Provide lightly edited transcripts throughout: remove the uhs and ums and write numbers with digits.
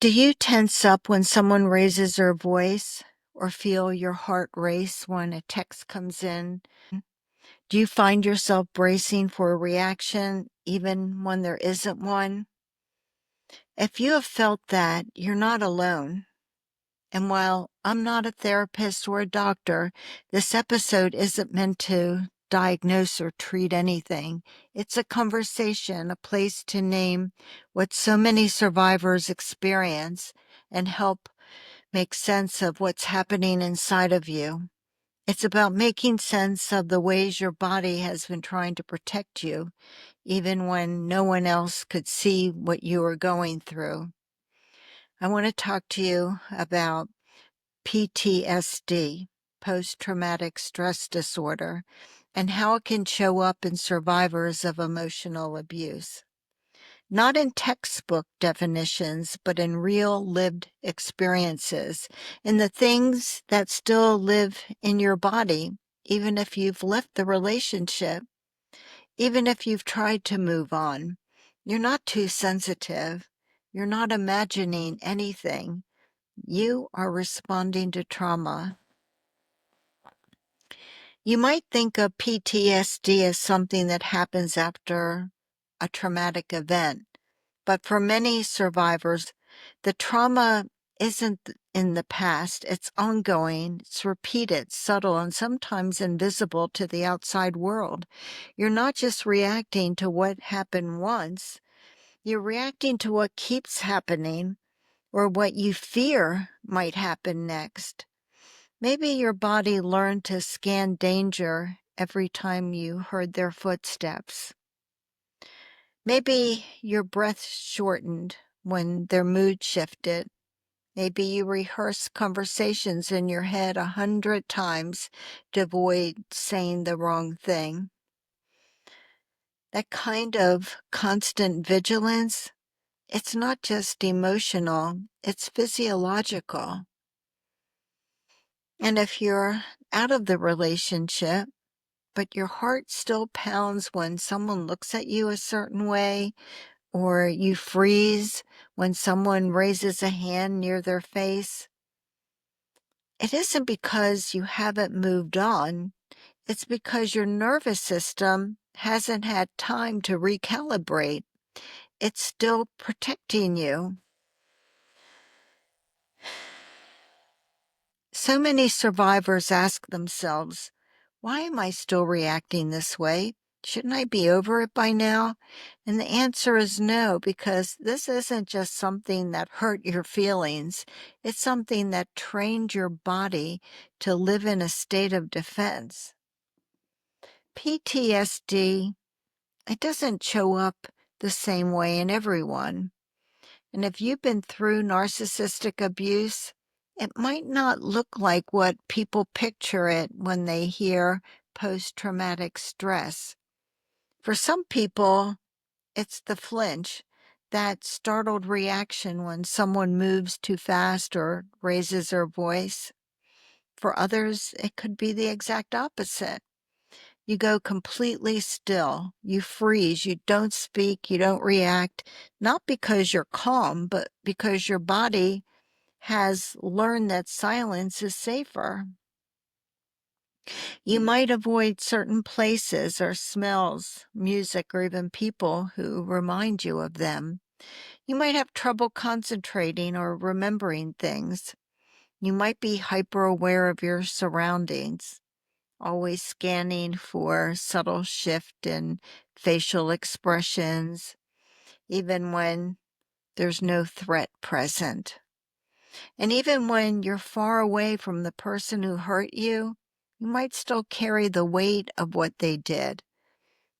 Do you tense up when someone raises their voice or feel your heart race when a text comes in? Do you find yourself bracing for a reaction even when there isn't one? If you have felt that, you're not alone. And while I'm not a therapist or a doctor, this episode isn't meant to diagnose or treat anything. It's a conversation, a place to name what so many survivors experience and help make sense of what's happening inside of you. It's about making sense of the ways your body has been trying to protect you, even when no one else could see what you were going through. I want to talk to you about PTSD, post-traumatic stress disorder, and how it can show up in survivors of emotional abuse. Not in textbook definitions, but in real lived experiences, in the things that still live in your body, even if you've left the relationship, even if you've tried to move on. You're not too sensitive. You're not imagining anything. You are responding to trauma. You might think of PTSD as something that happens after a traumatic event, but for many survivors, the trauma isn't in the past, it's ongoing, it's repeated, subtle, and sometimes invisible to the outside world. You're not just reacting to what happened once, you're reacting to what keeps happening or what you fear might happen next. Maybe your body learned to scan danger every time you heard their footsteps. Maybe your breath shortened when their mood shifted. Maybe you rehearsed conversations in your head 100 times to avoid saying the wrong thing. That kind of constant vigilance, it's not just emotional, it's physiological. And if you're out of the relationship, but your heart still pounds when someone looks at you a certain way, or you freeze when someone raises a hand near their face, it isn't because you haven't moved on. It's because your nervous system hasn't had time to recalibrate. It's still protecting you. So many survivors ask themselves, why am I still reacting this way? Shouldn't I be over it by now? And the answer is no, because this isn't just something that hurt your feelings. It's something that trained your body to live in a state of defense. PTSD, it doesn't show up the same way in everyone. And if you've been through narcissistic abuse, it might not look like what people picture it when they hear post-traumatic stress. For some people, it's the flinch, that startled reaction when someone moves too fast or raises their voice. For others, it could be the exact opposite. You go completely still. You freeze. You don't speak. You don't react. Not because you're calm, but because your body has learned that silence is safer. You might avoid certain places or smells, music, or even people who remind you of them. You might have trouble concentrating or remembering things. You might be hyper aware of your surroundings, always scanning for subtle shift in facial expressions, even when there's no threat present. And even when you're far away from the person who hurt you, you might still carry the weight of what they did.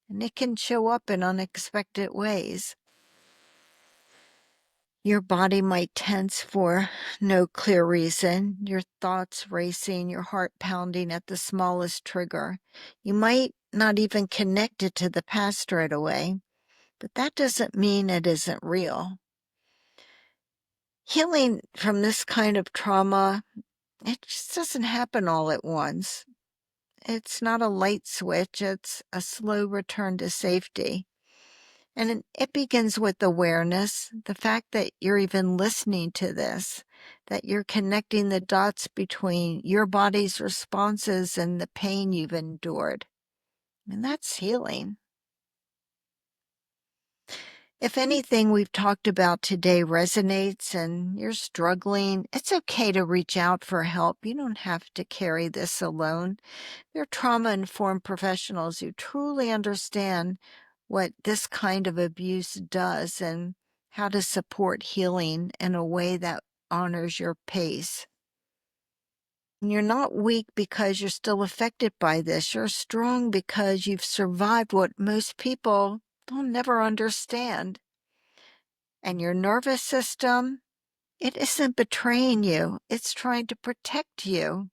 And it can show up in unexpected ways. Your body might tense for no clear reason, your thoughts racing, your heart pounding at the smallest trigger. You might not even connect it to the past right away, but that doesn't mean it isn't real. Healing from this kind of trauma, it just doesn't happen all at once. It's not a light switch, it's a slow return to safety. And it begins with awareness, the fact that you're even listening to this, that you're connecting the dots between your body's responses and the pain you've endured. And that's healing. If anything we've talked about today resonates and you're struggling, it's okay to reach out for help. You don't have to carry this alone. There are trauma-informed professionals who truly understand what this kind of abuse does and how to support healing in a way that honors your pace. And you're not weak because you're still affected by this. You're strong because you've survived what most people will never understand. And your nervous system, it isn't betraying you. It's trying to protect you.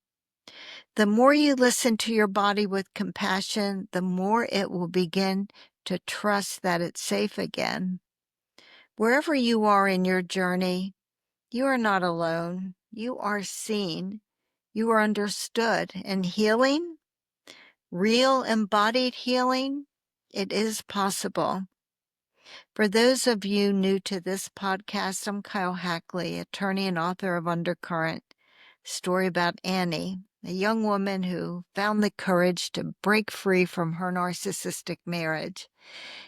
The more you listen to your body with compassion, the more it will begin to trust that it's safe again. Wherever you are in your journey, you are not alone. You are seen. You are understood. And healing, real embodied healing, it is possible. For those of you new to this podcast, I'm Kyle Hackley, attorney and author of Undercurrent, story about Annie, a young woman who found the courage to break free from her narcissistic marriage.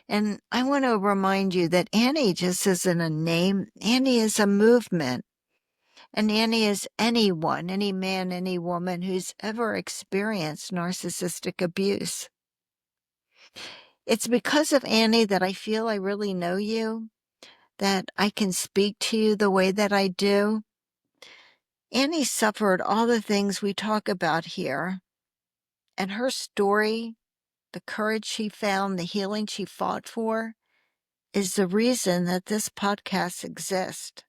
And I want to remind you that Annie just isn't a name. Annie is a movement. And Annie is anyone, any man, any woman who's ever experienced narcissistic abuse. It's because of Annie that I feel I really know you, that I can speak to you the way that I do. Annie suffered all the things we talk about here, and her story, the courage she found, the healing she fought for, is the reason that this podcast exists.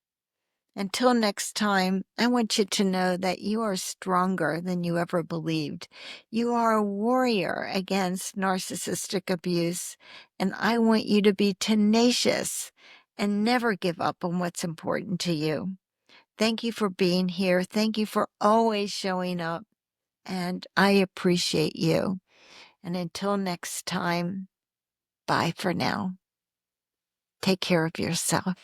Until next time, I want you to know that you are stronger than you ever believed. You are a warrior against narcissistic abuse, and I want you to be tenacious and never give up on what's important to you. Thank you for being here. Thank you for always showing up, and I appreciate you. And until next time, bye for now. Take care of yourself.